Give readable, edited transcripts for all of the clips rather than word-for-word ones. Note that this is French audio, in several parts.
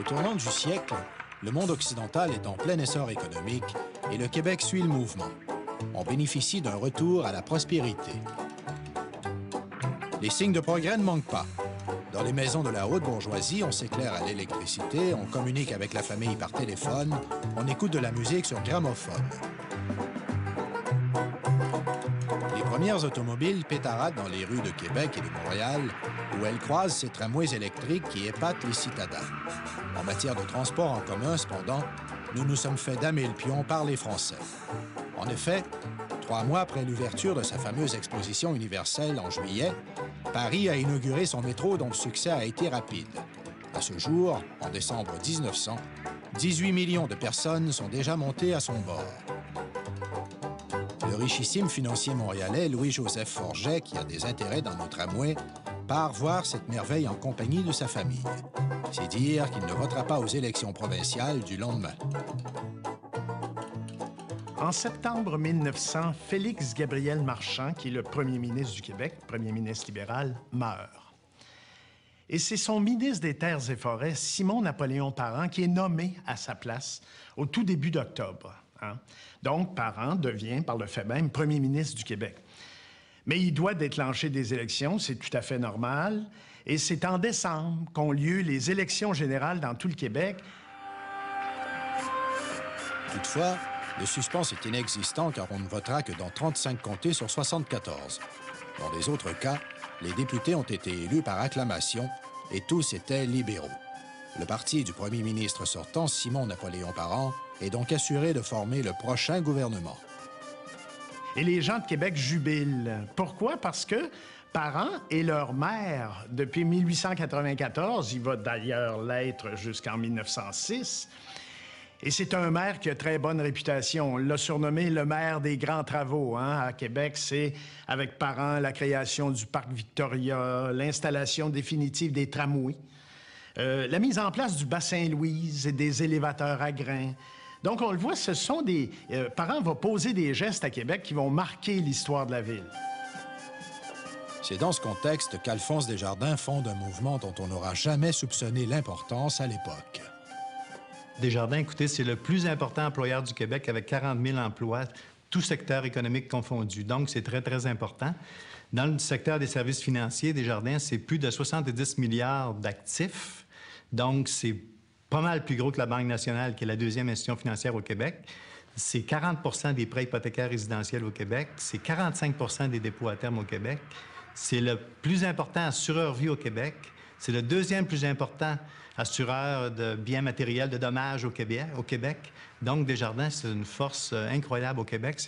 Au tournant du siècle, le monde occidental est en plein essor économique et le Québec suit le mouvement. On bénéficie d'un retour à la prospérité. Les signes de progrès ne manquent pas. Dans les maisons de la haute bourgeoisie, on s'éclaire à l'électricité, on communique avec la famille par téléphone, on écoute de la musique sur gramophone. Les premières automobiles pétaradent dans les rues de Québec et de Montréal, où elles croisent ces tramways électriques qui épatent les citadins. En matière de transport en commun, cependant, nous nous sommes fait damer le pion par les Français. En effet, 3 mois après l'ouverture de sa fameuse exposition universelle en juillet, Paris a inauguré son métro dont le succès a été rapide. À ce jour, en décembre 1900, 18 millions de personnes sont déjà montées à son bord. Le richissime financier montréalais Louis-Joseph Forget, qui a des intérêts dans nos tramways, part voir cette merveille en compagnie de sa famille. C'est dire qu'il ne votera pas aux élections provinciales du lendemain. En septembre 1900, Félix Gabriel Marchand, qui est le premier ministre du Québec, premier ministre libéral, meurt. Et c'est son ministre des Terres et Forêts, Simon-Napoléon Parent, qui est nommé à sa place au tout début d'octobre. Donc, Parent devient, par le fait même, premier ministre du Québec. Mais il doit déclencher des élections, c'est tout à fait normal. Et c'est en décembre qu'ont lieu les élections générales dans tout le Québec. Toutefois, le suspense est inexistant car on ne votera que dans 35 comtés sur 74. Dans les autres cas, les députés ont été élus par acclamation et tous étaient libéraux. Le parti du premier ministre sortant, Simon-Napoléon Parent, est donc assuré de former le prochain gouvernement. Et les gens de Québec jubilent. Pourquoi? Parce que Parent est leur maire depuis 1894. Il va d'ailleurs l'être jusqu'en 1906. Et c'est un maire qui a très bonne réputation. On l'a surnommé le maire des grands travaux. À Québec, c'est avec Parent la création du parc Victoria, l'installation définitive des tramways, la mise en place du bassin Louise et des élévateurs à grains. Donc, on le voit, ce sont des... Parent va poser des gestes à Québec qui vont marquer l'histoire de la ville. C'est dans ce contexte qu'Alphonse Desjardins fonde un mouvement dont on n'aura jamais soupçonné l'importance à l'époque. Desjardins, écoutez, c'est le plus important employeur du Québec avec 40 000 emplois, tout secteur économique confondu. Donc, c'est très, très important. Dans le secteur des services financiers, Desjardins, c'est plus de 70 milliards d'actifs. Donc, c'est pas mal plus gros que la Banque nationale, qui est la deuxième institution financière au Québec. C'est 40 des prêts hypothécaires résidentiels au Québec. C'est 45 des dépôts à terme au Québec. C'est le plus important assureur vie au Québec. C'est le deuxième plus important assureur de biens matériels de dommages au Québec. Donc, Desjardins, c'est une force incroyable au Québec.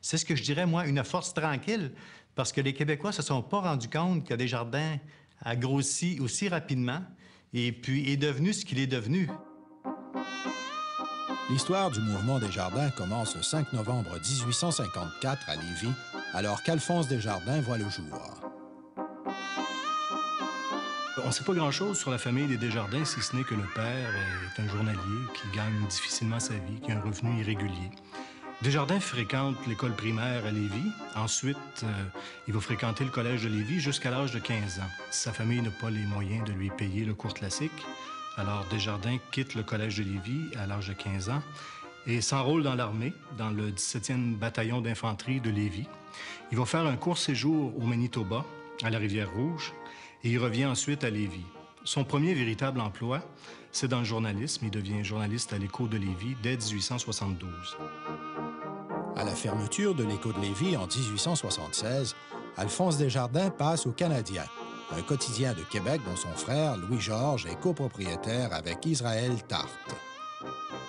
C'est ce que je dirais, moi, une force tranquille, parce que les Québécois ne se sont pas rendus compte que Desjardins a grossi aussi rapidement et puis est devenu ce qu'il est devenu. L'histoire du mouvement Desjardins commence le 5 novembre 1854 à Lévis, alors qu'Alphonse Desjardins voit le jour. On ne sait pas grand-chose sur la famille des Desjardins, si ce n'est que le père est un journalier qui gagne difficilement sa vie, qui a un revenu irrégulier. Desjardins fréquente l'école primaire à Lévis. Ensuite, il va fréquenter le collège de Lévis jusqu'à l'âge de 15 ans. Sa famille n'a pas les moyens de lui payer le cours classique. Alors, Desjardins quitte le collège de Lévis à l'âge de 15 ans et s'enrôle dans l'armée, dans le 17e bataillon d'infanterie de Lévis. Il va faire un court séjour au Manitoba, à la Rivière-Rouge, et il revient ensuite à Lévis. Son premier véritable emploi, c'est dans le journalisme. Il devient journaliste à l'Écho de Lévis dès 1872. À la fermeture de l'Écho de Lévis en 1876, Alphonse Desjardins passe au Canadien, un quotidien de Québec dont son frère, Louis-Georges, est copropriétaire avec Israël Tarte.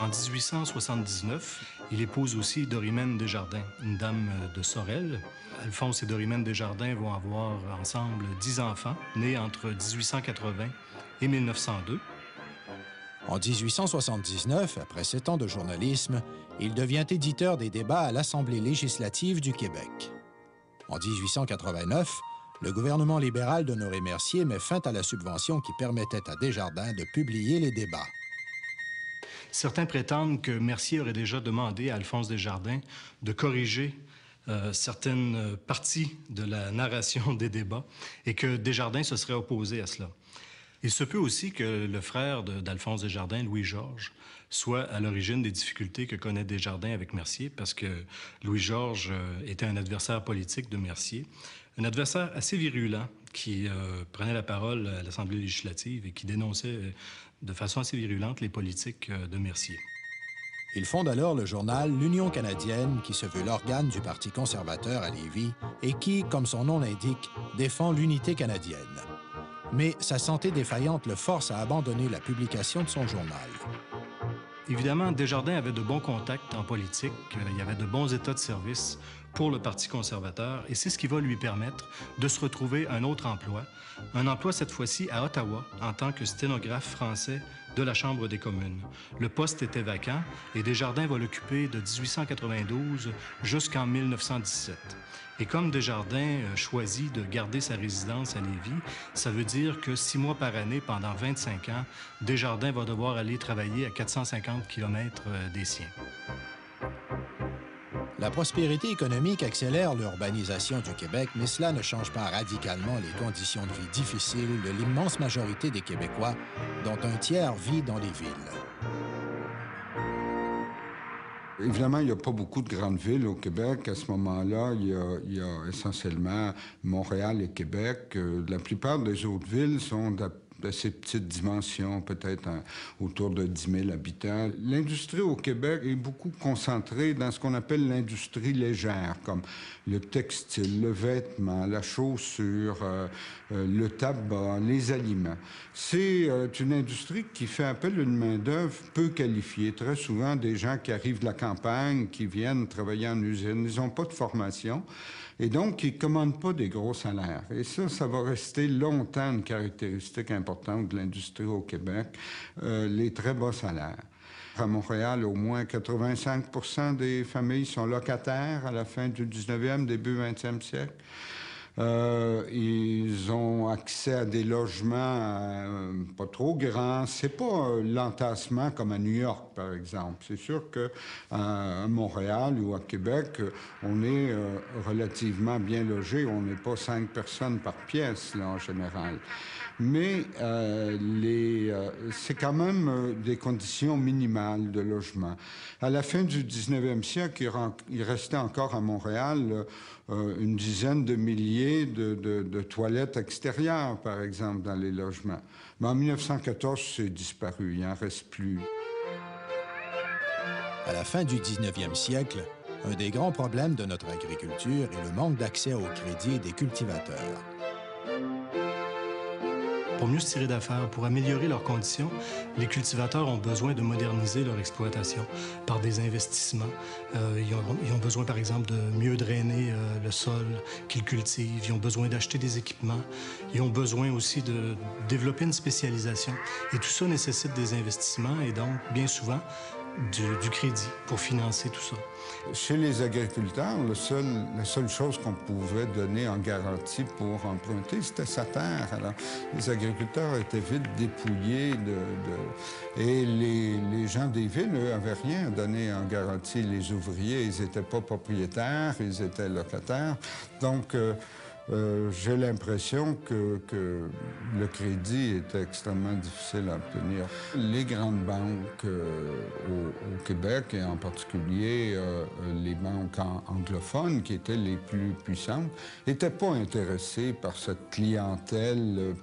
En 1879, il épouse aussi Dorimène Desjardins, une dame de Sorel. Alphonse et Dorimène Desjardins vont avoir ensemble 10 enfants, nés entre 1880 et 1902. En 1879, après 7 ans de journalisme, il devient éditeur des débats à l'Assemblée législative du Québec. En 1889, le gouvernement libéral d'Honoré Mercier met fin à la subvention qui permettait à Desjardins de publier les débats. Certains prétendent que Mercier aurait déjà demandé à Alphonse Desjardins de corriger certaines parties de la narration des débats et que Desjardins se serait opposé à cela. Il se peut aussi que le frère d'Alphonse Desjardins, Louis-Georges, soit à l'origine des difficultés que connaît Desjardins avec Mercier, parce que Louis-Georges était un adversaire politique de Mercier, un adversaire assez virulent qui prenait la parole à l'Assemblée législative et qui dénonçait de façon assez virulente les politiques de Mercier. Il fonde alors le journal L'Union canadienne, qui se veut l'organe du Parti conservateur à Lévis et qui, comme son nom l'indique, défend l'unité canadienne. Mais sa santé défaillante le force à abandonner la publication de son journal. Évidemment, Desjardins avait de bons contacts en politique, il y avait de bons états de service pour le Parti conservateur, et c'est ce qui va lui permettre de se retrouver un autre emploi, un emploi cette fois-ci à Ottawa, en tant que sténographe français de la Chambre des communes. Le poste était vacant et Desjardins va l'occuper de 1892 jusqu'en 1917. Et comme Desjardins choisit de garder sa résidence à Lévis, ça veut dire que 6 mois par année, pendant 25 ans, Desjardins va devoir aller travailler à 450 km des siens. La prospérité économique accélère l'urbanisation du Québec, mais cela ne change pas radicalement les conditions de vie difficiles de l'immense majorité des Québécois, dont un tiers vit dans les villes. Évidemment, il n'y a pas beaucoup de grandes villes au Québec. À ce moment-là, il y a essentiellement Montréal et Québec. La plupart des autres villes sont d'assez petites dimensions, peut-être autour de 10 000 habitants. L'industrie au Québec est beaucoup concentrée dans ce qu'on appelle l'industrie légère, comme le textile, le vêtement, la chaussure, le tabac, les aliments. C'est une industrie qui fait appel à une main-d'œuvre peu qualifiée. Très souvent, des gens qui arrivent de la campagne, qui viennent travailler en usine, ils n'ont pas de formation. Et donc, ils ne commandent pas des gros salaires. Et ça va rester longtemps une caractéristique importante de l'industrie au Québec, les très bas salaires. À Montréal, au moins 85% des familles sont locataires à la fin du 19e, début 20e siècle. Ils ont accès à des logements pas trop grands. C'est pas l'entassement comme à New York, par exemple. C'est sûr qu'à Montréal ou à Québec, on est relativement bien logé. On n'est pas 5 personnes par pièce, là, en général. Mais c'est quand même des conditions minimales de logement. À la fin du 19e siècle, il restait encore à Montréal une dizaine de milliers de toilettes extérieures, par exemple, dans les logements. Mais en 1914, c'est disparu, il n'en reste plus. À la fin du 19e siècle, un des grands problèmes de notre agriculture est le manque d'accès au crédit des cultivateurs. Pour mieux se tirer d'affaire, pour améliorer leurs conditions, les cultivateurs ont besoin de moderniser leur exploitation par des investissements. Ils ont besoin, par exemple, de mieux drainer le sol qu'ils cultivent. Ils ont besoin d'acheter des équipements. Ils ont besoin aussi de développer une spécialisation. Et tout ça nécessite des investissements et donc, bien souvent, du crédit pour financer tout ça. Chez les agriculteurs, la seule chose qu'on pouvait donner en garantie pour emprunter, c'était sa terre. Alors, les agriculteurs étaient vite dépouillés et les gens des villes, eux, n'avaient rien à donner en garantie. Les ouvriers, ils n'étaient pas propriétaires, ils étaient locataires. Donc, j'ai l'impression que le crédit était extrêmement difficile à obtenir. Les grandes banques au Québec, et en particulier les banques anglophones, qui étaient les plus puissantes, n'étaient pas intéressées par cette clientèle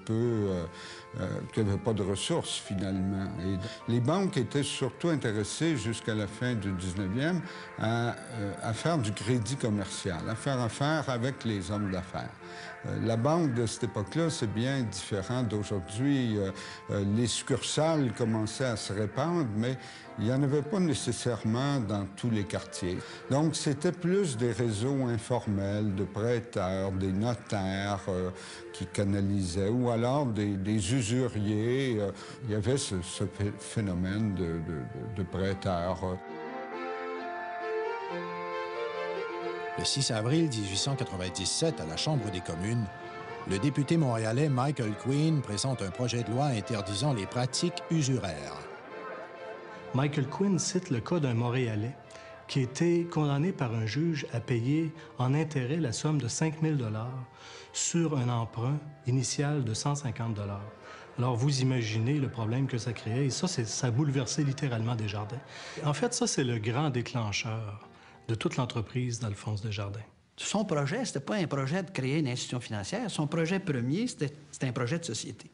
qui n'avait pas de ressources, finalement. Et les banques étaient surtout intéressées, jusqu'à la fin du 19e, à faire du crédit commercial, à faire affaire avec les hommes d'affaires. La banque de cette époque-là, c'est bien différent d'aujourd'hui. Les succursales commençaient à se répandre, mais il n'y en avait pas nécessairement dans tous les quartiers. Donc, c'était plus des réseaux informels de prêteurs, des notaires qui canalisaient, ou alors des usuriers. Il y avait ce phénomène de prêteurs. Le 6 avril 1897, à la Chambre des communes, le député montréalais Michael Quinn présente un projet de loi interdisant les pratiques usuraires. Michael Quinn cite le cas d'un Montréalais qui a été condamné par un juge à payer en intérêt la somme de 5 000 $ sur un emprunt initial de 150 $. Alors, vous imaginez le problème que ça créait, et ça a bouleversé littéralement Desjardins. En fait, ça, c'est le grand déclencheur de toute l'entreprise d'Alphonse Desjardins. Son projet, c'était pas un projet de créer une institution financière. Son projet premier, c'était un projet de société.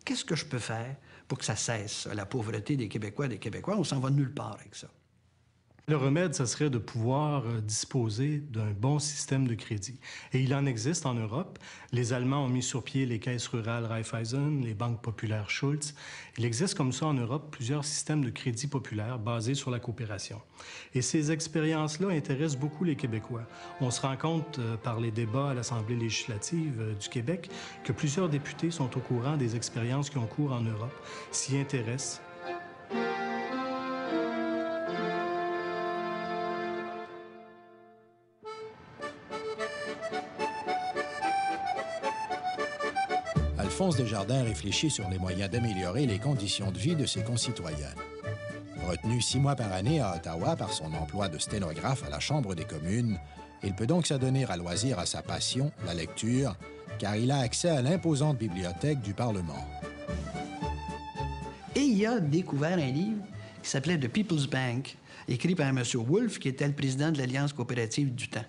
Qu'est-ce que je peux faire pour que ça cesse, la pauvreté des Québécois et des Québécois? On s'en va nulle part avec ça. Le remède, ce serait de pouvoir disposer d'un bon système de crédit. Et il en existe en Europe. Les Allemands ont mis sur pied les caisses rurales Raiffeisen, les banques populaires Schultz. Il existe comme ça en Europe plusieurs systèmes de crédit populaire basés sur la coopération. Et ces expériences-là intéressent beaucoup les Québécois. On se rend compte par les débats à l'Assemblée législative du Québec que plusieurs députés sont au courant des expériences qui ont cours en Europe, s'y intéressent. Alphonse Desjardins réfléchit sur les moyens d'améliorer les conditions de vie de ses concitoyens. Retenu 6 mois par année à Ottawa par son emploi de sténographe à la Chambre des communes, il peut donc s'adonner à loisir à sa passion, la lecture, car il a accès à l'imposante bibliothèque du Parlement. Et il a découvert un livre qui s'appelait The People's Bank, écrit par M. Wolfe, qui était le président de l'Alliance coopérative du temps.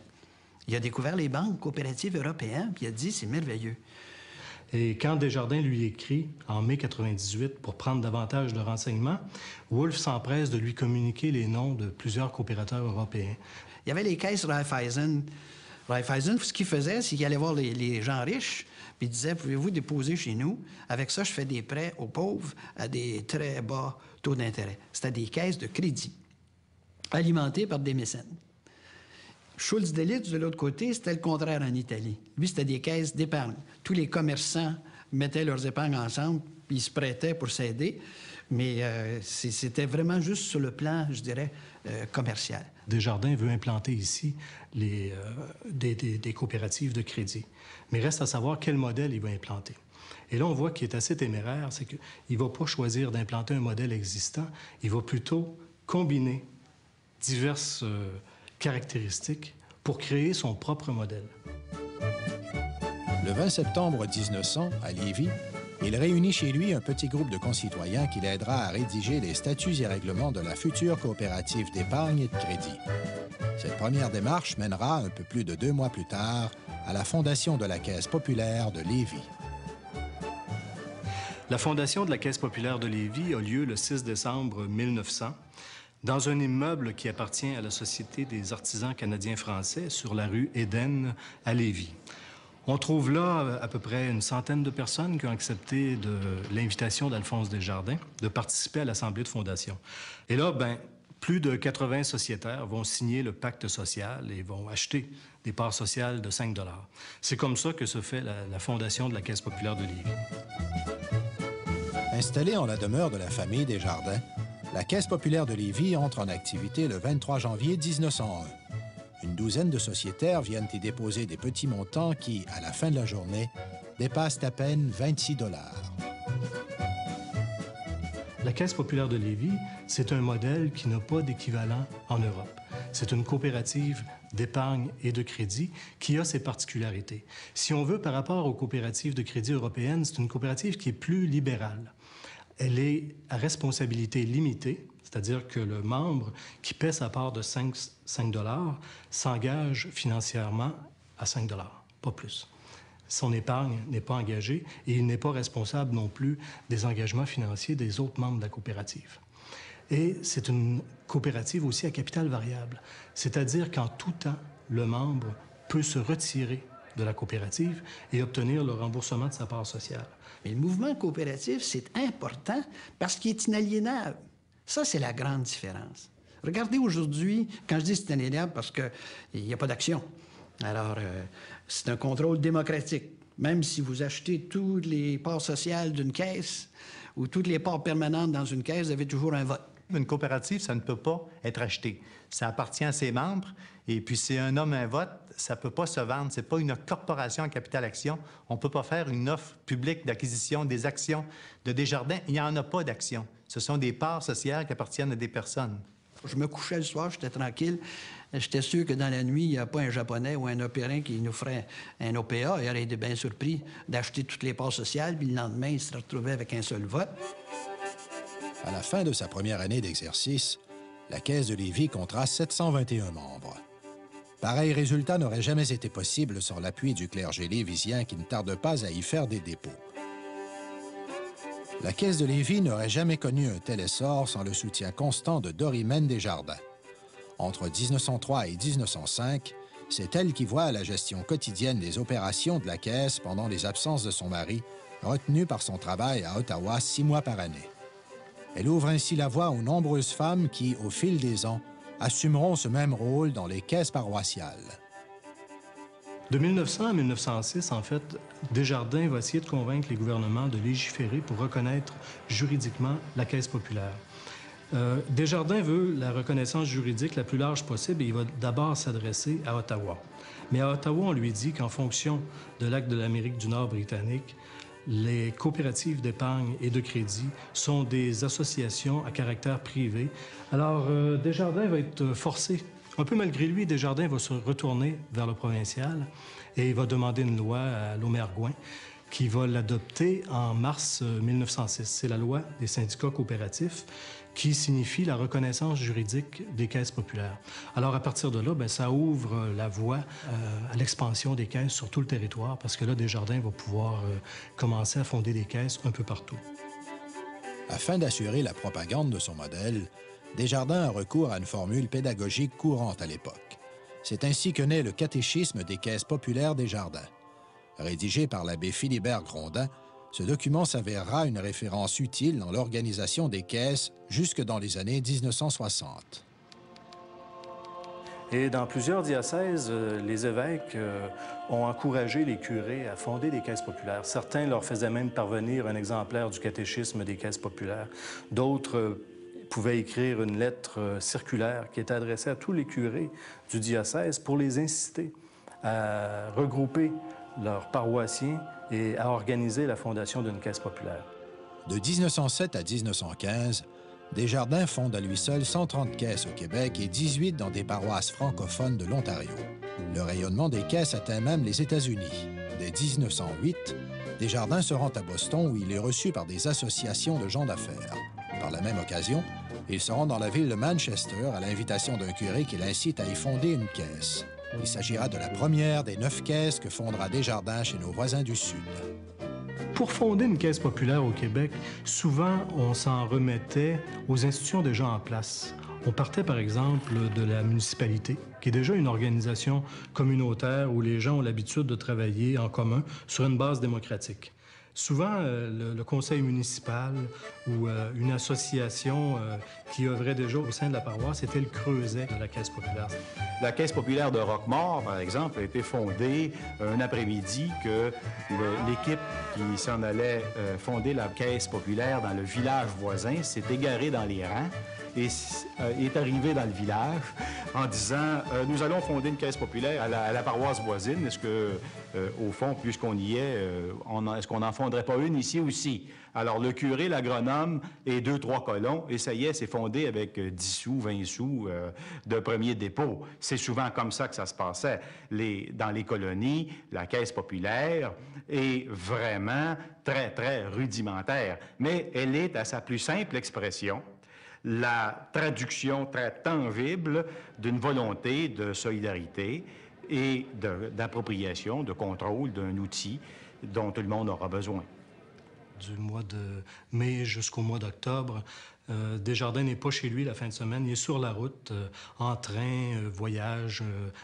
Il a découvert les banques coopératives européennes, puis il a dit « c'est merveilleux ». Et quand Desjardins lui écrit, en mai 98, pour prendre davantage de renseignements, Wolfe s'empresse de lui communiquer les noms de plusieurs coopérateurs européens. Il y avait les caisses Raiffeisen. Raiffeisen, ce qu'il faisait, c'est qu'il allait voir les gens riches, puis il disait « Pouvez-vous déposer chez nous? Avec ça, je fais des prêts aux pauvres à des très bas taux d'intérêt. » C'était des caisses de crédit, alimentées par des mécènes. Schultz Delitzsch, de l'autre côté, c'était le contraire en Italie. Lui, c'était des caisses d'épargne. Tous les commerçants mettaient leurs épargnes ensemble, puis ils se prêtaient pour s'aider. Mais c'était vraiment juste sur le plan, je dirais, commercial. Desjardins veut implanter ici des coopératives de crédit. Mais reste à savoir quel modèle il va implanter. Et là, on voit qu'il est assez téméraire, c'est qu'il ne va pas choisir d'implanter un modèle existant, il va plutôt combiner diverses caractéristiques pour créer son propre modèle. Le 20 septembre 1900, à Lévis, il réunit chez lui un petit groupe de concitoyens qui l'aidera à rédiger les statuts et règlements de la future coopérative d'épargne et de crédit. Cette première démarche mènera, un peu plus de 2 mois plus tard, à la fondation de la Caisse populaire de Lévis. La fondation de la Caisse populaire de Lévis a lieu le 6 décembre 1900 dans un immeuble qui appartient à la Société des artisans canadiens-français sur la rue Éden à Lévis. On trouve là à peu près une centaine de personnes qui ont accepté l'invitation d'Alphonse Desjardins de participer à l'Assemblée de fondation. Et là, plus de 80 sociétaires vont signer le pacte social et vont acheter des parts sociales de 5 $. C'est comme ça que se fait la fondation de la Caisse populaire de Lévis. Installée en la demeure de la famille Desjardins, la Caisse populaire de Lévis entre en activité le 23 janvier 1901. Une douzaine de sociétaires viennent y déposer des petits montants qui, à la fin de la journée, dépassent à peine 26 $. La Caisse populaire de Lévis, c'est un modèle qui n'a pas d'équivalent en Europe. C'est une coopérative d'épargne et de crédit qui a ses particularités. Si on veut, par rapport aux coopératives de crédit européennes, c'est une coopérative qui est plus libérale. Elle est à responsabilité limitée, c'est-à-dire que le membre qui paie sa part de 5 $ s'engage financièrement à 5 $, pas plus. Son épargne n'est pas engagée et il n'est pas responsable non plus des engagements financiers des autres membres de la coopérative. Et c'est une coopérative aussi à capital variable, c'est-à-dire qu'en tout temps, le membre peut se retirer de la coopérative et obtenir le remboursement de sa part sociale. Mais le mouvement coopératif, c'est important parce qu'il est inaliénable. Ça, c'est la grande différence. Regardez aujourd'hui, quand je dis c'est inaliénable, parce qu'il n'y a pas d'action. Alors, c'est un contrôle démocratique. Même si vous achetez toutes les parts sociales d'une caisse ou toutes les parts permanentes dans une caisse, vous avez toujours un vote. Une coopérative, ça ne peut pas être acheté. Ça appartient à ses membres. Et puis, c'est un homme, un vote, ça ne peut pas se vendre. Ce n'est pas une corporation en capital-action. On ne peut pas faire une offre publique d'acquisition des actions de Desjardins. Il n'y en a pas d'actions. Ce sont des parts sociales qui appartiennent à des personnes. Je me couchais le soir, j'étais tranquille. J'étais sûr que dans la nuit, il n'y a pas un Japonais ou un Opérin qui nous ferait un OPA. Il aurait été bien surpris d'acheter toutes les parts sociales, puis le lendemain, il se retrouvait avec un seul vote. À la fin de sa première année d'exercice, la Caisse de Lévis comptera 721 membres. Pareil résultat n'aurait jamais été possible sans l'appui du clergé lévisien qui ne tarde pas à y faire des dépôts. La Caisse de Lévis n'aurait jamais connu un tel essor sans le soutien constant de Dorimène Desjardins. Entre 1903 et 1905, c'est elle qui voit la gestion quotidienne des opérations de la Caisse pendant les absences de son mari, retenue par son travail à Ottawa 6 mois par année. Elle ouvre ainsi la voie aux nombreuses femmes qui, au fil des ans, assumeront ce même rôle dans les caisses paroissiales. De 1900 à 1906, en fait, Desjardins va essayer de convaincre les gouvernements de légiférer pour reconnaître juridiquement la Caisse populaire. Desjardins veut la reconnaissance juridique la plus large possible et il va d'abord s'adresser à Ottawa. Mais à Ottawa, on lui dit qu'en fonction de l'Acte de l'Amérique du Nord britannique, les coopératives d'épargne et de crédit sont des associations à caractère privé. Alors, Desjardins va être forcé. Un peu malgré lui, Desjardins va se retourner vers le provincial et il va demander une loi à Laumergouin qui va l'adopter en mars 1906. C'est la loi des syndicats coopératifs qui signifie la reconnaissance juridique des caisses populaires. Alors, à partir de là, bien, ça ouvre la voie à l'expansion des caisses sur tout le territoire parce que là, Desjardins va pouvoir commencer à fonder des caisses un peu partout. Afin d'assurer la propagande de son modèle, Desjardins a recours à une formule pédagogique courante à l'époque. C'est ainsi que naît le catéchisme des caisses populaires Desjardins. Rédigé par l'abbé Philibert Grondin, ce document s'avérera une référence utile dans l'organisation des caisses jusque dans les années 1960. Et dans plusieurs diocèses, les évêques ont encouragé les curés à fonder des caisses populaires. Certains leur faisaient même parvenir un exemplaire du catéchisme des caisses populaires. D'autres pouvaient écrire une lettre circulaire qui était adressée à tous les curés du diocèse pour les inciter à regrouper leurs paroissiens et à organiser la fondation d'une caisse populaire. De 1907 à 1915, Desjardins fonde à lui seul 130 caisses au Québec et 18 dans des paroisses francophones de l'Ontario. Le rayonnement des caisses atteint même les États-Unis. Dès 1908, Desjardins se rend à Boston où il est reçu par des associations de gens d'affaires. Par la même occasion, il se rend dans la ville de Manchester à l'invitation d'un curé qui l'incite à y fonder une caisse. Il s'agira de la première des 9 caisses que fondera Desjardins chez nos voisins du Sud. Pour fonder une caisse populaire au Québec, souvent, on s'en remettait aux institutions déjà en place. On partait, par exemple, de la municipalité, qui est déjà une organisation communautaire où les gens ont l'habitude de travailler en commun sur une base démocratique. Souvent, le conseil municipal ou une association qui œuvrait déjà au sein de la paroisse était le creuset de la Caisse populaire. La Caisse populaire de Roquemort, par exemple, a été fondée un après-midi que l'équipe qui s'en allait fonder la Caisse populaire dans le village voisin s'est égarée dans les rangs et est arrivé dans le village en disant nous allons fonder une caisse populaire à la paroisse voisine. Est-ce que, au fond, puisqu'on y est, est-ce qu'on n'en fonderait pas une ici aussi? Alors, le curé, l'agronome et 2-3 colons, et ça y est, c'est fondé avec 10 sous, 20 sous de premier dépôt. C'est souvent comme ça que ça se passait. Dans les colonies, la caisse populaire est vraiment très, très rudimentaire, mais elle est à sa plus simple expression la traduction très tangible d'une volonté de solidarité et d'appropriation, de contrôle d'un outil dont tout le monde aura besoin. Du mois de mai jusqu'au mois d'octobre, Desjardins n'est pas chez lui la fin de semaine. Il est sur la route, en train, voyage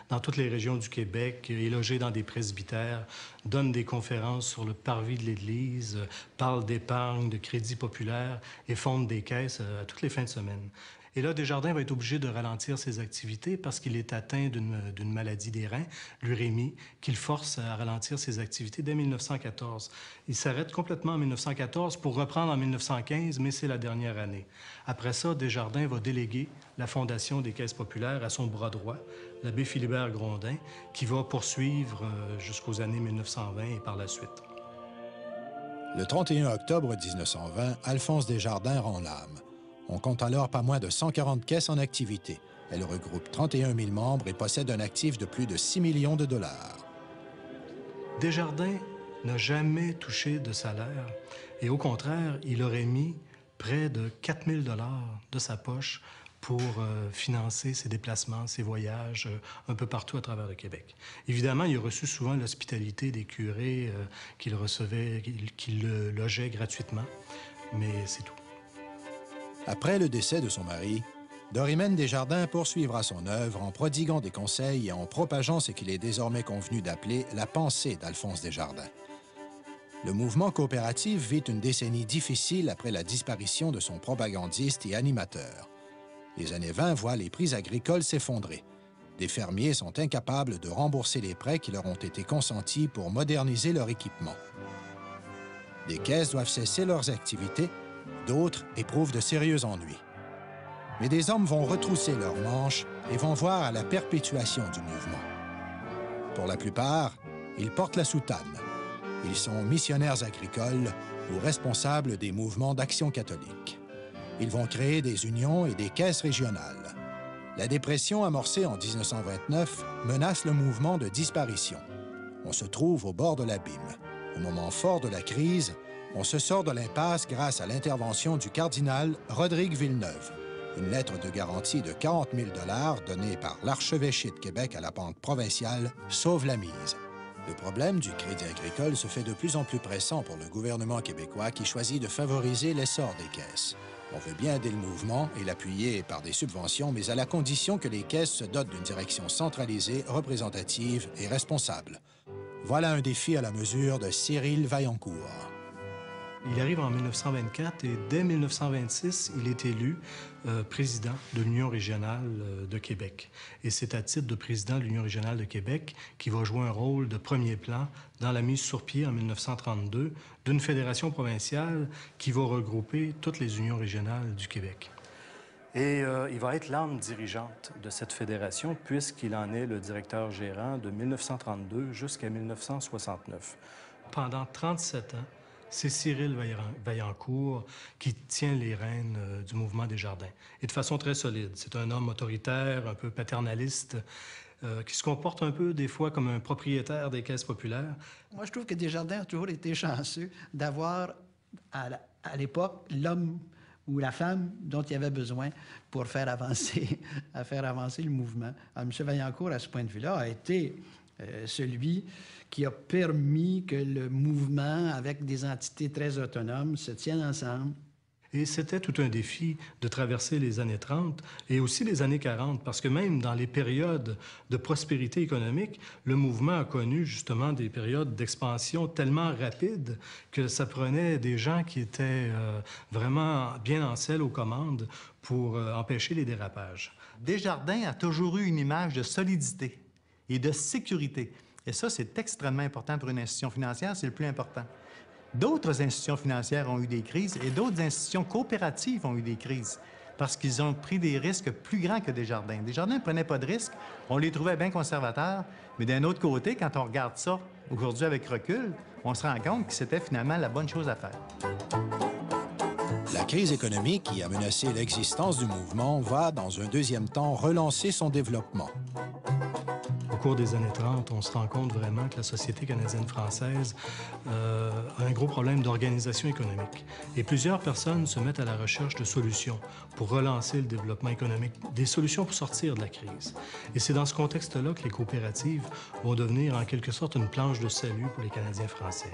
dans toutes les régions du Québec, est logé dans des presbytères, donne des conférences sur le parvis de l'Église, parle d'épargne, de crédit populaire et fonde des caisses à toutes les fins de semaine. Et là, Desjardins va être obligé de ralentir ses activités parce qu'il est atteint d'une maladie des reins, l'urémie, qui le force à ralentir ses activités dès 1914. Il s'arrête complètement en 1914 pour reprendre en 1915, mais c'est la dernière année. Après ça, Desjardins va déléguer la fondation des caisses populaires à son bras droit, l'abbé Philibert Grondin, qui va poursuivre jusqu'aux années 1920 et par la suite. Le 31 octobre 1920, Alphonse Desjardins rend l'âme. On compte alors pas moins de 140 caisses en activité, Elle regroupe 31 000 membres et possède un actif de plus de 6 millions de dollars. Desjardins n'a jamais touché de salaire et au contraire, il aurait mis près de 4 000 $ de sa poche pour financer ses déplacements, ses voyages un peu partout à travers le Québec. Évidemment, il a reçu souvent l'hospitalité des curés qu'il recevait, qu'il le logeait gratuitement, mais c'est tout. Après le décès de son mari, Dorimène Desjardins poursuivra son œuvre en prodiguant des conseils et en propageant ce qu'il est désormais convenu d'appeler la pensée d'Alphonse Desjardins. Le mouvement coopératif vit une décennie difficile après la disparition de son propagandiste et animateur. Les années 20 voient les prix agricoles s'effondrer. Des fermiers sont incapables de rembourser les prêts qui leur ont été consentis pour moderniser leur équipement. Des caisses doivent cesser leurs activités, d'autres éprouvent de sérieux ennuis. Mais des hommes vont retrousser leurs manches et vont voir à la perpétuation du mouvement. Pour la plupart, ils portent la soutane. Ils sont missionnaires agricoles ou responsables des mouvements d'action catholique. Ils vont créer des unions et des caisses régionales. La dépression amorcée en 1929 menace le mouvement de disparition. On se trouve au bord de l'abîme. Au moment fort de la crise, on se sort de l'impasse grâce à l'intervention du cardinal Rodrigue Villeneuve. Une lettre de garantie de 40 000 $ donnée par l'archevêché de Québec à la Banque provinciale sauve la mise. Le problème du crédit agricole se fait de plus en plus pressant pour le gouvernement québécois qui choisit de favoriser l'essor des caisses. On veut bien aider le mouvement et l'appuyer par des subventions, mais à la condition que les caisses se dotent d'une direction centralisée, représentative et responsable. Voilà un défi à la mesure de Cyril Vaillancourt. Il arrive en 1924 et dès 1926, il est élu président de l'Union régionale de Québec. Et c'est à titre de président de l'Union régionale de Québec qu'il va jouer un rôle de premier plan dans la mise sur pied en 1932 d'une fédération provinciale qui va regrouper toutes les unions régionales du Québec. Et il va être l'âme dirigeante de cette fédération puisqu'il en est le directeur gérant de 1932 jusqu'à 1969. Pendant 37 ans, c'est Cyril Vaillancourt qui tient les rênes du mouvement Desjardins. Et de façon très solide. C'est un homme autoritaire, un peu paternaliste, qui se comporte un peu, des fois, comme un propriétaire des caisses populaires. Moi, je trouve que Desjardins a toujours été chanceux d'avoir, à l'époque, l'homme ou la femme dont il avait besoin pour faire avancer le mouvement. Alors, M. Vaillancourt, à ce point de vue-là, a été celui qui a permis que le mouvement, avec des entités très autonomes, se tienne ensemble. Et c'était tout un défi de traverser les années 30 et aussi les années 40, parce que même dans les périodes de prospérité économique, le mouvement a connu justement des périodes d'expansion tellement rapides que ça prenait des gens qui étaient vraiment bien en selle aux commandes pour empêcher les dérapages. Desjardins a toujours eu une image de solidité et de sécurité. Et ça, c'est extrêmement important pour une institution financière, c'est le plus important. D'autres institutions financières ont eu des crises et d'autres institutions coopératives ont eu des crises parce qu'ils ont pris des risques plus grands que Desjardins. Desjardins ne prenaient pas de risques, on les trouvait bien conservateurs, mais d'un autre côté, quand on regarde ça aujourd'hui avec recul, on se rend compte que c'était finalement la bonne chose à faire. La crise économique qui a menacé l'existence du mouvement va, dans un deuxième temps, relancer son développement. Au cours des années 30, on se rend compte vraiment que la société canadienne-française a un gros problème d'organisation économique. Et plusieurs personnes se mettent à la recherche de solutions pour relancer le développement économique, des solutions pour sortir de la crise. Et c'est dans ce contexte-là que les coopératives vont devenir en quelque sorte une planche de salut pour les Canadiens français.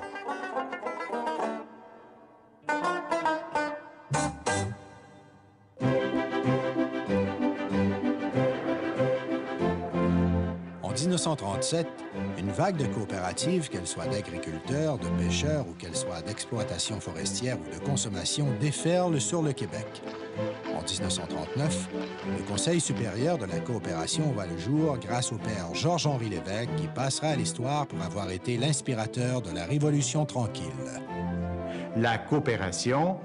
En 1937, une vague de coopératives, qu'elles soient d'agriculteurs, de pêcheurs ou qu'elles soient d'exploitation forestière ou de consommation, déferle sur le Québec. En 1939, le Conseil supérieur de la coopération voit le jour grâce au père Georges-Henri Lévesque qui passera à l'histoire pour avoir été l'inspirateur de la Révolution tranquille. La coopération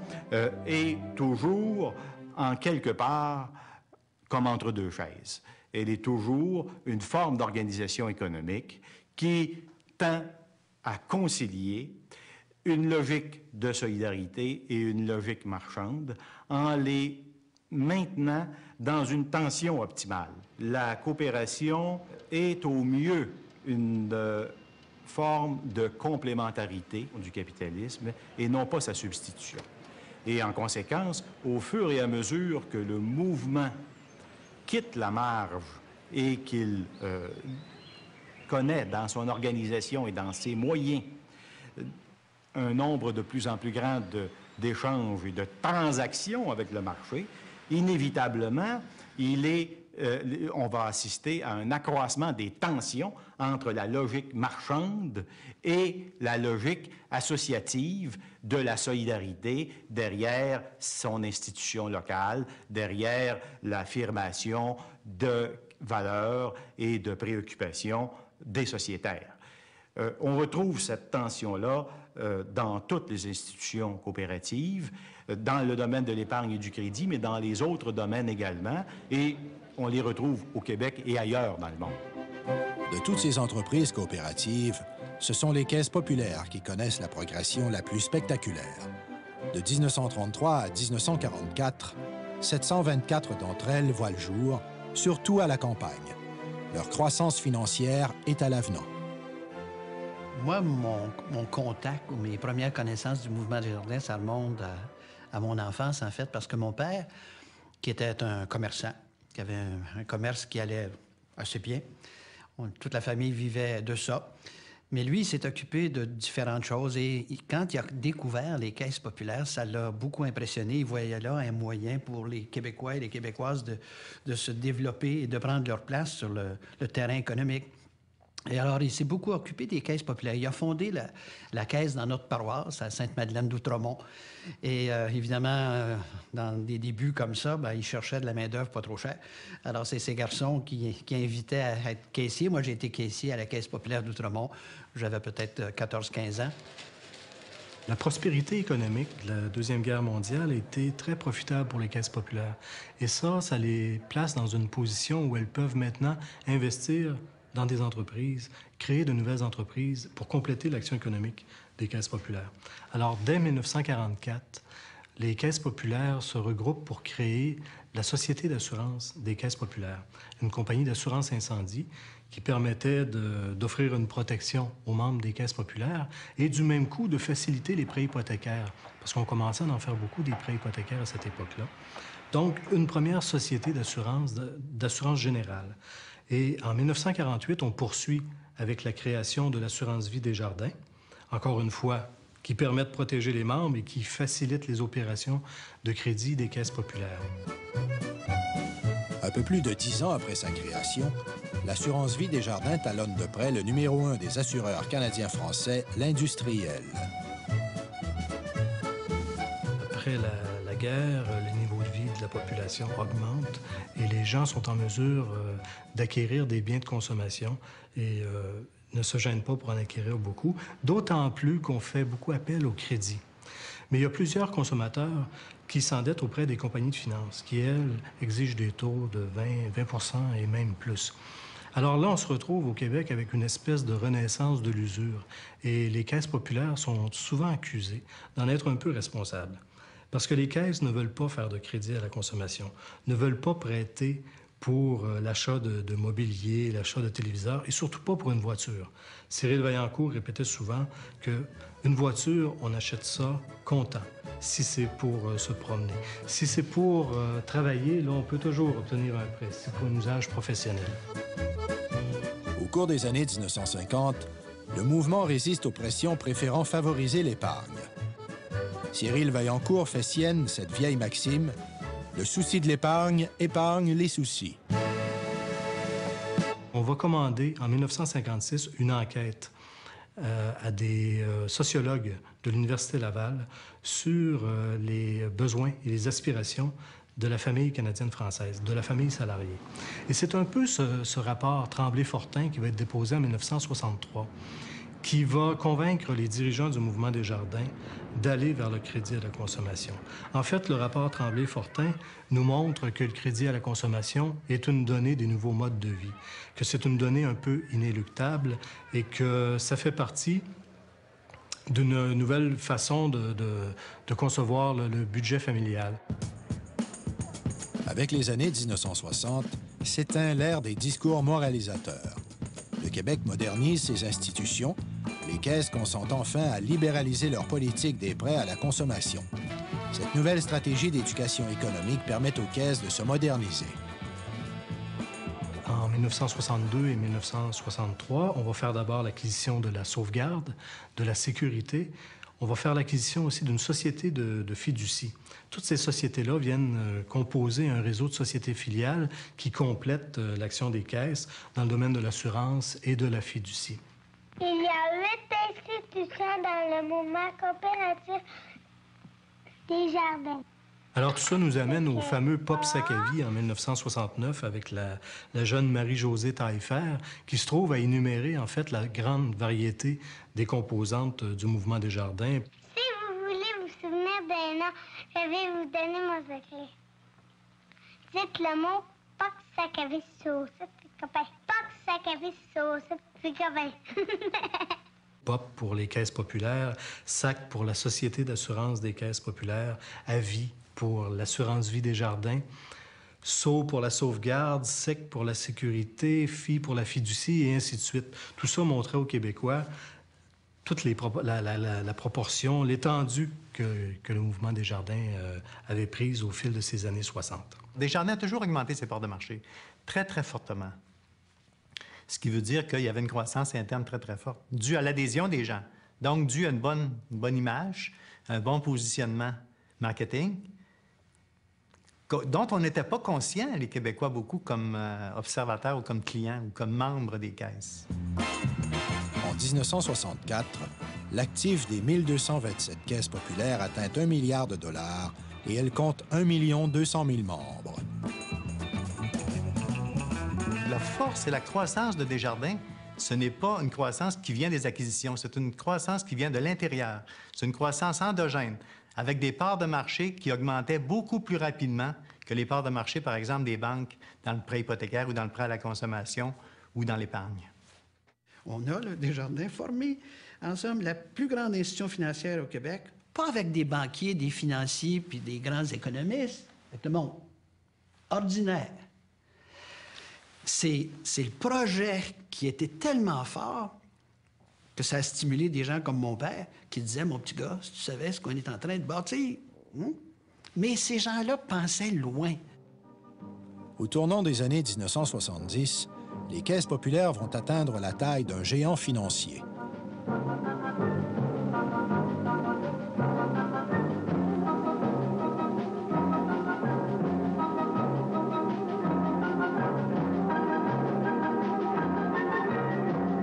est toujours, en quelque part, comme entre deux chaises. Elle est toujours une forme d'organisation économique qui tend à concilier une logique de solidarité et une logique marchande en les maintenant dans une tension optimale. La coopération est au mieux une forme de complémentarité du capitalisme et non pas sa substitution. Et en conséquence, au fur et à mesure que le mouvement quitte la marge et qu'il connaît dans son organisation et dans ses moyens un nombre de plus en plus grand d'échanges et de transactions avec le marché, inévitablement, on va assister à un accroissement des tensions entre la logique marchande et la logique associative de la solidarité derrière son institution locale, derrière l'affirmation de valeurs et de préoccupations des sociétaires. On retrouve cette tension-là dans toutes les institutions coopératives, dans le domaine de l'épargne et du crédit, mais dans les autres domaines également, et on les retrouve au Québec et ailleurs dans le monde. De toutes ces entreprises coopératives, ce sont les caisses populaires qui connaissent la progression la plus spectaculaire. De 1933 à 1944, 724 d'entre elles voient le jour, surtout à la campagne. Leur croissance financière est à l'avenant. Moi, mon contact ou mes premières connaissances du mouvement Desjardins, ça remonte à mon enfance, en fait, parce que mon père, qui était un commerçant, qui avait un commerce qui allait assez bien, toute la famille vivait de ça. Mais lui, il s'est occupé de différentes choses et quand il a découvert les caisses populaires, ça l'a beaucoup impressionné. Il voyait là un moyen pour les Québécois et les Québécoises de se développer et de prendre leur place sur le terrain économique. Et alors, il s'est beaucoup occupé des caisses populaires. Il a fondé la caisse dans notre paroisse, à Sainte-Madeleine d'Outremont. Et évidemment, dans des débuts comme ça, il cherchait de la main-d'œuvre pas trop chère. Alors, c'est ces garçons qui invitaient à être caissiers. Moi, j'ai été caissier à la Caisse populaire d'Outremont. J'avais peut-être 14-15 ans. La prospérité économique de la Deuxième Guerre mondiale a été très profitable pour les caisses populaires. Et ça les place dans une position où elles peuvent maintenant investir dans des entreprises, créer de nouvelles entreprises pour compléter l'action économique des caisses populaires. Alors, dès 1944, les caisses populaires se regroupent pour créer la Société d'assurance des caisses populaires, une compagnie d'assurance incendie qui permettait d'offrir une protection aux membres des caisses populaires et du même coup de faciliter les prêts hypothécaires, parce qu'on commençait à en faire beaucoup des prêts hypothécaires à cette époque-là. Donc, une première société d'assurance générale. Et en 1948, on poursuit avec la création de l'assurance vie Desjardins, encore une fois, qui permet de protéger les membres et qui facilite les opérations de crédit des caisses populaires. Un peu plus de 10 ans après sa création, l'assurance vie Desjardins talonne de près le numéro 1 des assureurs canadiens-français, l'Industriel. Après la guerre, le niveau de vie de la population augmente et les gens sont en mesure d'acquérir des biens de consommation et ne se gênent pas pour en acquérir beaucoup, d'autant plus qu'on fait beaucoup appel au crédit. Mais il y a plusieurs consommateurs qui s'endettent auprès des compagnies de finances, qui, elles, exigent des taux de 20 % et même plus. Alors là, on se retrouve au Québec avec une espèce de renaissance de l'usure et les caisses populaires sont souvent accusées d'en être un peu responsables. Parce que les caisses ne veulent pas faire de crédit à la consommation, ne veulent pas prêter pour l'achat de mobilier, l'achat de téléviseurs et surtout pas pour une voiture. Cyril Vaillancourt répétait souvent qu'une voiture, on achète ça content, si c'est pour se promener. Si c'est pour travailler, là, on peut toujours obtenir un prêt, c'est pour un usage professionnel. Au cours des années 1950, le mouvement résiste aux pressions préférant favoriser l'épargne. Cyril Vaillancourt fait sienne cette vieille maxime: le souci de l'épargne épargne les soucis. On va commander en 1956 une enquête à des sociologues de l'Université Laval sur les besoins et les aspirations de la famille canadienne-française, de la famille salariée. Et c'est un peu ce rapport Tremblay-Fortin qui va être déposé en 1963, qui va convaincre les dirigeants du mouvement Desjardins d'aller vers le crédit à la consommation. En fait, le rapport Tremblay-Fortin nous montre que le crédit à la consommation est une donnée des nouveaux modes de vie, que c'est une donnée un peu inéluctable et que ça fait partie d'une nouvelle façon de concevoir le budget familial. Avec les années 1960, s'éteint l'ère des discours moralisateurs. Le Québec modernise ses institutions, les caisses consentent enfin à libéraliser leur politique des prêts à la consommation. Cette nouvelle stratégie d'éducation économique permet aux caisses de se moderniser. En 1962 et 1963, on va faire d'abord l'acquisition de la sauvegarde, de la sécurité. On va faire l'acquisition aussi d'une société de fiducie. Toutes ces sociétés-là viennent composer un réseau de sociétés filiales qui complètent l'action des caisses dans le domaine de l'assurance et de la fiducie. Il y a 8 institutions dans le mouvement coopératif des jardins. Alors, tout ça nous amène au fameux Pop Sac à vie en 1969 avec la jeune Marie-Josée Taillefer qui se trouve à énumérer, en fait, la grande variété des composantes du mouvement des jardins. Si vous voulez vous souvenir d'un nom, je vais vous donner mon secret. Dites le mot Pop Sac à vie sauce, puis copain. Pop Sac à vie sauce, puis copain. Pop pour les caisses populaires, SAC pour la Société d'assurance des caisses populaires, Avis pour l'assurance vie des jardins, SAU pour la sauvegarde, SEC pour la sécurité, FI pour la fiducie, et ainsi de suite. Tout ça montrait aux Québécois toute la proportion, l'étendue que le mouvement des jardins avait prise au fil de ces années 60. Desjardins a toujours augmenté ses parts de marché, très, très fortement. Ce qui veut dire qu'il y avait une croissance interne très, très forte, due à l'adhésion des gens. Donc, due à une bonne image, un bon positionnement marketing, dont on n'était pas conscient, les Québécois, beaucoup, comme observateurs ou comme clients ou comme membres des caisses. En 1964, l'actif des 1227 caisses populaires atteint 1 milliard de dollars et elle compte 1 200 000 membres. La force et la croissance de Desjardins, ce n'est pas une croissance qui vient des acquisitions, c'est une croissance qui vient de l'intérieur. C'est une croissance endogène, avec des parts de marché qui augmentaient beaucoup plus rapidement que les parts de marché, par exemple, des banques dans le prêt hypothécaire ou dans le prêt à la consommation ou dans l'épargne. On a, là, Desjardins, formé, en somme, la plus grande institution financière au Québec, pas avec des banquiers, des financiers puis des grands économistes, avec le monde ordinaire. C'est le projet qui était tellement fort que ça a stimulé des gens comme mon père qui disaient « Mon petit gars, si tu savais ce qu'on est en train de bâtir... Mais ces gens-là pensaient loin. Au tournant des années 1970, les caisses populaires vont atteindre la taille d'un géant financier.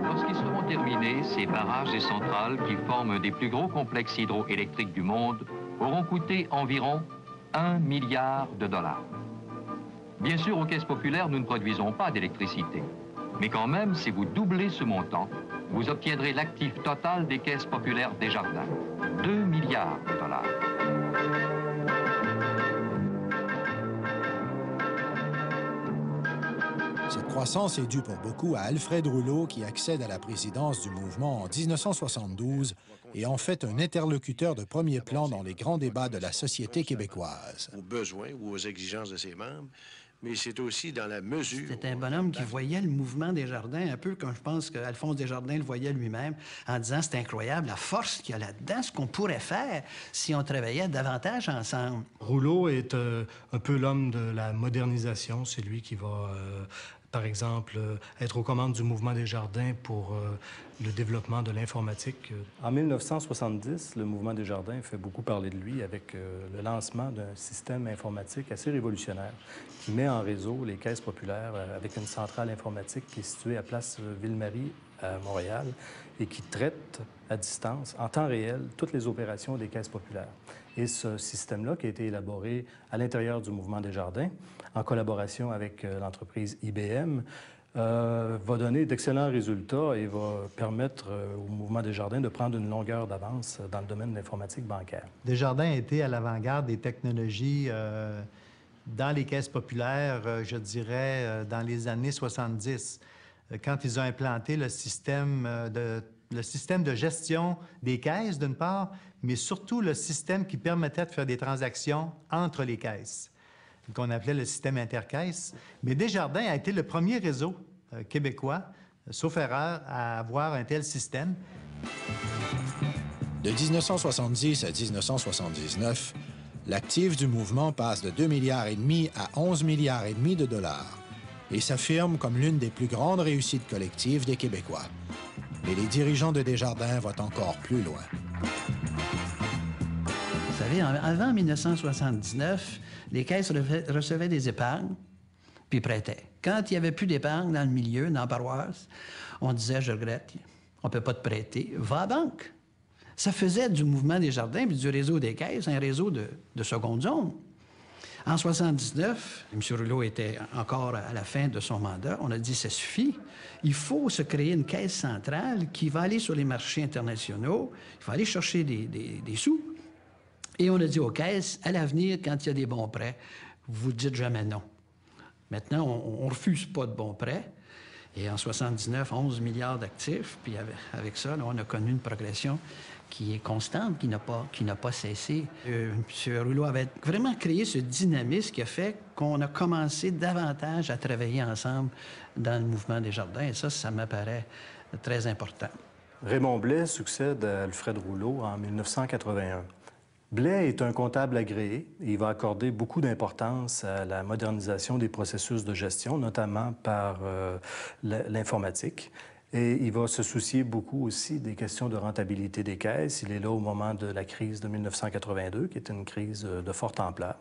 Lorsqu'ils seront terminés, ces barrages et centrales qui forment un des plus gros complexes hydroélectriques du monde auront coûté environ 1 milliard de dollars. Bien sûr, aux caisses populaires, nous ne produisons pas d'électricité. Mais quand même, si vous doublez ce montant, vous obtiendrez l'actif total des caisses populaires Desjardins. 2 milliards de dollars. Cette croissance est due pour beaucoup à Alfred Rouleau qui accède à la présidence du mouvement en 1972 et en fait un interlocuteur de premier plan dans les grands débats de la société québécoise. Aux besoins ou aux exigences de ses membres, mais c'est aussi dans la mesure... C'était un bonhomme qui voyait le mouvement des jardins, un peu comme je pense qu'Alphonse Desjardins le voyait lui-même, en disant c'est incroyable la force qu'il y a là-dedans, ce qu'on pourrait faire si on travaillait davantage ensemble. Rouleau est un peu l'homme de la modernisation. C'est lui qui va, par exemple, être aux commandes du mouvement des jardins pour le développement de l'informatique. En 1970, le mouvement des jardins fait beaucoup parler de lui avec le lancement d'un système informatique assez révolutionnaire qui met en réseau les caisses populaires avec une centrale informatique qui est située à Place Ville-Marie à Montréal et qui traite à distance, en temps réel, toutes les opérations des caisses populaires. Et ce système-là, qui a été élaboré à l'intérieur du mouvement des jardins, en collaboration avec l'entreprise IBM, va donner d'excellents résultats et va permettre au mouvement des jardins de prendre une longueur d'avance dans le domaine de l'informatique bancaire. Desjardins a été à l'avant-garde des technologies dans les caisses populaires, je dirais, dans les années 70, quand ils ont implanté le système de gestion des caisses, d'une part, mais surtout le système qui permettait de faire des transactions entre les caisses. qu'on appelait le système intercaisse. Mais Desjardins a été le premier réseau québécois, sauf erreur, à avoir un tel système. De 1970 à 1979, l'actif du mouvement passe de 2,5 milliards à 11,5 milliards de dollars et s'affirme comme l'une des plus grandes réussites collectives des Québécois. Mais les dirigeants de Desjardins vont encore plus loin. Vous savez, avant 1979, les caisses recevaient des épargnes puis prêtaient. Quand il n'y avait plus d'épargne dans le milieu, dans la paroisse, on disait « je regrette, on ne peut pas te prêter, va à la banque ». Ça faisait du mouvement Desjardins puis du réseau des caisses un réseau de seconde zone. En 1979, M. Rouleau était encore à la fin de son mandat. On a dit, ça suffit. Il faut se créer une caisse centrale qui va aller sur les marchés internationaux. Il faut aller chercher des sous. Et on a dit aux caisses, à l'avenir, quand il y a des bons prêts, vous ne dites jamais non. Maintenant, on ne refuse pas de bons prêts. Et en 79, 11 milliards d'actifs. Puis avec ça, là, on a connu une progression qui est constante, qui n'a pas cessé. M. Rouleau avait vraiment créé ce dynamisme qui a fait qu'on a commencé davantage à travailler ensemble dans le mouvement Desjardins. Et ça m'apparaît très important. Raymond Blais succède à Alfred Rouleau en 1981. Blais est un comptable agréé et il va accorder beaucoup d'importance à la modernisation des processus de gestion, notamment par l'informatique. Et il va se soucier beaucoup aussi des questions de rentabilité des caisses. Il est là au moment de la crise de 1982, qui est une crise de forte ampleur.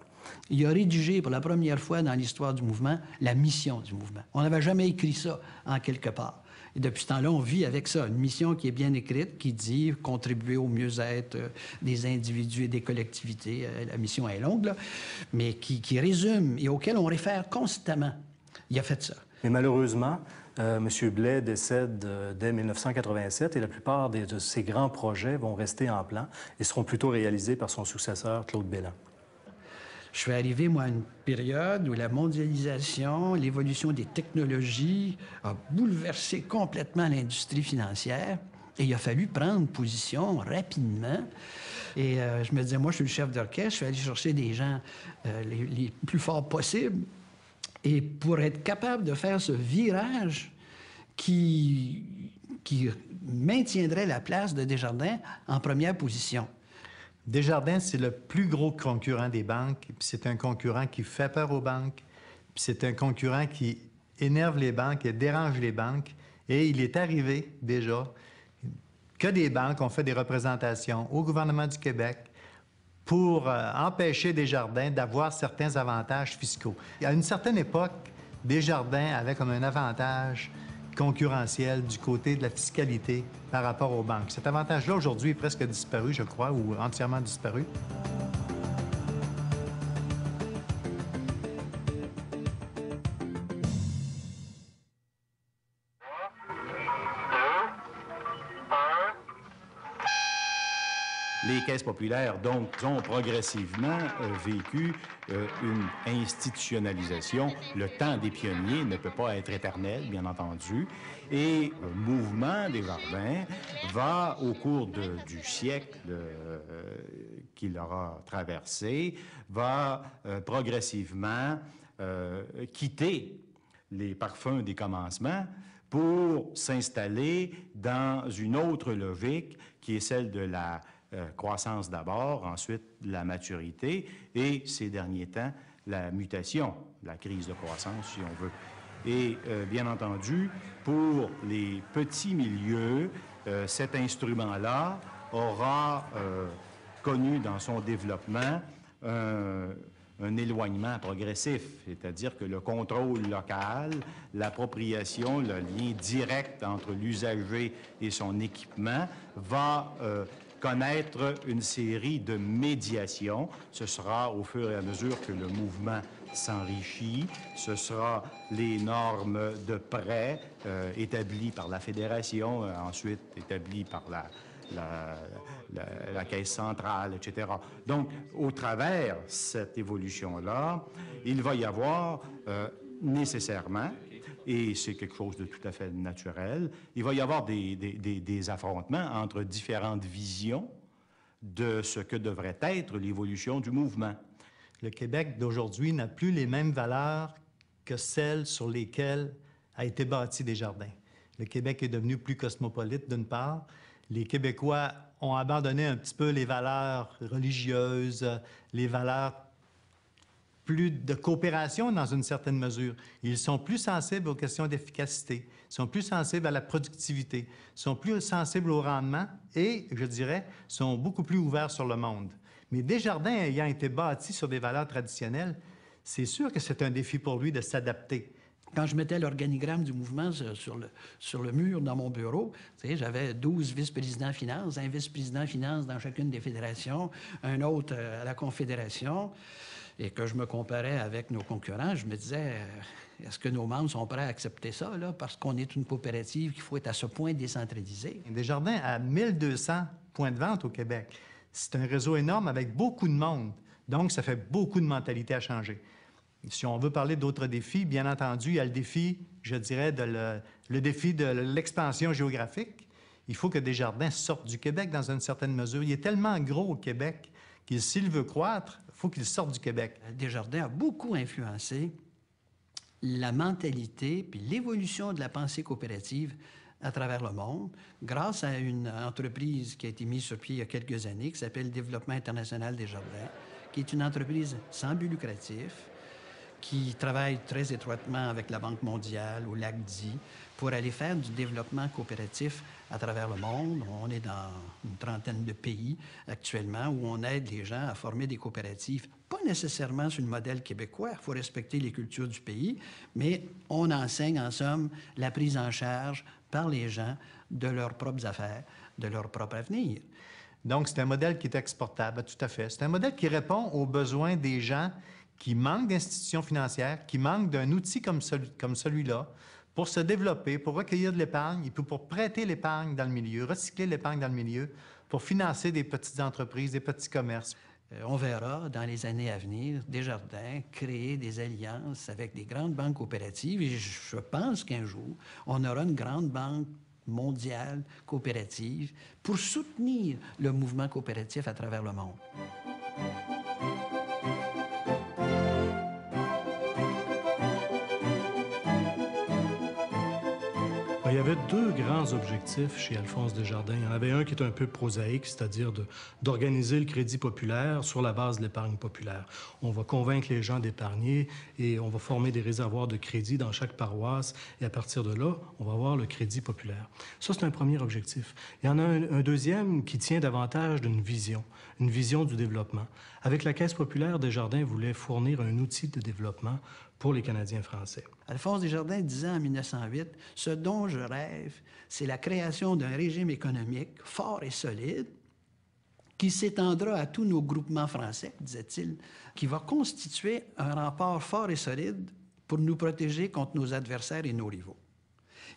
Il a rédigé pour la première fois dans l'histoire du mouvement la mission du mouvement. On n'avait jamais écrit ça en quelque part. Et depuis ce temps-là, on vit avec ça, une mission qui est bien écrite, qui dit contribuer au mieux-être des individus et des collectivités. La mission est longue, là, mais qui résume et auquel on réfère constamment. Il a fait ça. Mais malheureusement, M. Blais décède dès 1987 et la plupart de ses grands projets vont rester en plan et seront plutôt réalisés par son successeur, Claude Belland. Je suis arrivé, moi, à une période où la mondialisation, l'évolution des technologies a bouleversé complètement l'industrie financière et il a fallu prendre position rapidement. Et je me disais, moi, je suis le chef d'orchestre, je suis allé chercher des gens les plus forts possibles. Et pour être capable de faire ce virage qui maintiendrait la place de Desjardins en première position. Desjardins, c'est le plus gros concurrent des banques, puis c'est un concurrent qui fait peur aux banques, puis c'est un concurrent qui énerve les banques et dérange les banques. Et il est arrivé déjà que des banques ont fait des représentations au gouvernement du Québec pour empêcher Desjardins d'avoir certains avantages fiscaux. À une certaine époque, Desjardins avait comme un avantage concurrentiel du côté de la fiscalité par rapport aux banques. Cet avantage-là, aujourd'hui, est presque disparu, je crois, ou entièrement disparu. Les caisses populaires, donc, ont progressivement vécu une institutionnalisation. Le temps des pionniers ne peut pas être éternel, bien entendu. Et le mouvement Desjardins va, au cours du siècle qu'il aura traversé, va progressivement quitter les parfums des commencements pour s'installer dans une autre logique qui est celle de la croissance d'abord, ensuite la maturité et, ces derniers temps, la mutation, la crise de croissance, si on veut. Et, bien entendu, pour les petits milieux, cet instrument-là aura connu dans son développement un éloignement progressif, c'est-à-dire que le contrôle local, l'appropriation, le lien direct entre l'usager et son équipement va connaître une série de médiations. Ce sera au fur et à mesure que le mouvement s'enrichit. Ce sera les normes de prêt établies par la Fédération, ensuite établies par la Caisse centrale, etc. Donc, au travers cette évolution-là, il va y avoir nécessairement, et c'est quelque chose de tout à fait naturel, il va y avoir des affrontements entre différentes visions de ce que devrait être l'évolution du mouvement. Le Québec d'aujourd'hui n'a plus les mêmes valeurs que celles sur lesquelles a été bâti Desjardins. Le Québec est devenu plus cosmopolite, d'une part. Les Québécois ont abandonné un petit peu les valeurs religieuses, les valeurs plus de coopération dans une certaine mesure. Ils sont plus sensibles aux questions d'efficacité, sont plus sensibles à la productivité, sont plus sensibles au rendement et, je dirais, sont beaucoup plus ouverts sur le monde. Mais Desjardins ayant été bâti sur des valeurs traditionnelles, c'est sûr que c'est un défi pour lui de s'adapter. Quand je mettais l'organigramme du mouvement sur le mur dans mon bureau, j'avais 12 vice-présidents finances, un vice-président finances dans chacune des fédérations, un autre à la Confédération, et que je me comparais avec nos concurrents, je me disais, est-ce que nos membres sont prêts à accepter ça, là, parce qu'on est une coopérative qu'il faut être à ce point décentralisé? Desjardins a 1200 points de vente au Québec. C'est un réseau énorme avec beaucoup de monde. Donc, ça fait beaucoup de mentalités à changer. Si on veut parler d'autres défis, bien entendu, il y a le défi, je dirais, le défi de l'expansion géographique. Il faut que Desjardins sorte du Québec dans une certaine mesure. Il est tellement gros au Québec qu'il, s'il veut croître, il faut qu'il sorte du Québec. Desjardins a beaucoup influencé la mentalité puis l'évolution de la pensée coopérative à travers le monde, grâce à une entreprise qui a été mise sur pied il y a quelques années, qui s'appelle Développement international Desjardins, qui est une entreprise sans but lucratif, qui travaille très étroitement avec la Banque mondiale ou l'ACDI pour aller faire du développement coopératif à travers le monde. On est dans une trentaine de pays actuellement où on aide les gens à former des coopératives, pas nécessairement sur le modèle québécois, il faut respecter les cultures du pays, mais on enseigne en somme la prise en charge par les gens de leurs propres affaires, de leur propre avenir. Donc, c'est un modèle qui est exportable, tout à fait. C'est un modèle qui répond aux besoins des gens qui manquent d'institutions financières, qui manquent d'un outil comme celui-là pour se développer, pour recueillir de l'épargne et puis pour prêter l'épargne dans le milieu, recycler l'épargne dans le milieu, pour financer des petites entreprises, des petits commerces. On verra dans les années à venir Desjardins créer des alliances avec des grandes banques coopératives et je pense qu'un jour, on aura une grande banque mondiale coopérative pour soutenir le mouvement coopératif à travers le monde. Il y avait deux grands objectifs chez Alphonse Desjardins. Il y en avait un qui est un peu prosaïque, c'est-à-dire d'organiser le crédit populaire sur la base de l'épargne populaire. On va convaincre les gens d'épargner et on va former des réservoirs de crédit dans chaque paroisse. Et à partir de là, on va avoir le crédit populaire. Ça, c'est un premier objectif. Il y en a un deuxième qui tient davantage d'une vision, une vision du développement. Avec la Caisse populaire, Desjardins voulait fournir un outil de développement pour les Canadiens français. Alphonse Desjardins disait en 1908, « Ce dont je rêve, c'est la création d'un régime économique fort et solide qui s'étendra à tous nos groupements français, disait-il, qui va constituer un rempart fort et solide pour nous protéger contre nos adversaires et nos rivaux. »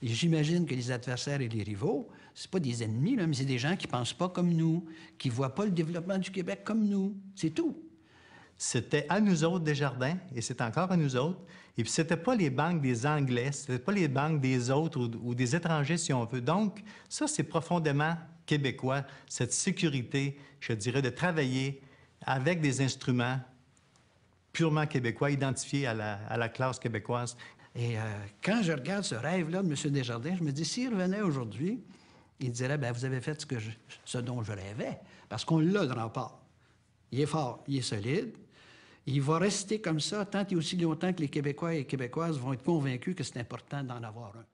Et j'imagine que les adversaires et les rivaux, c'est pas des ennemis, là, mais c'est des gens qui pensent pas comme nous, qui voient pas le développement du Québec comme nous. C'est tout. C'était à nous autres, Desjardins, et c'est encore à nous autres. Et puis, c'était pas les banques des Anglais, c'était pas les banques des autres ou des étrangers, si on veut. Donc, ça, c'est profondément québécois, cette sécurité, je dirais, de travailler avec des instruments purement québécois, identifiés à la classe québécoise. Et quand je regarde ce rêve-là de M. Desjardins, je me dis, s'il revenait aujourd'hui, il dirait, bien, vous avez fait ce dont je rêvais, parce qu'on l'a de rempart. Il est fort, il est solide. Il va rester comme ça tant et aussi longtemps que les Québécois et les Québécoises vont être convaincus que c'est important d'en avoir un.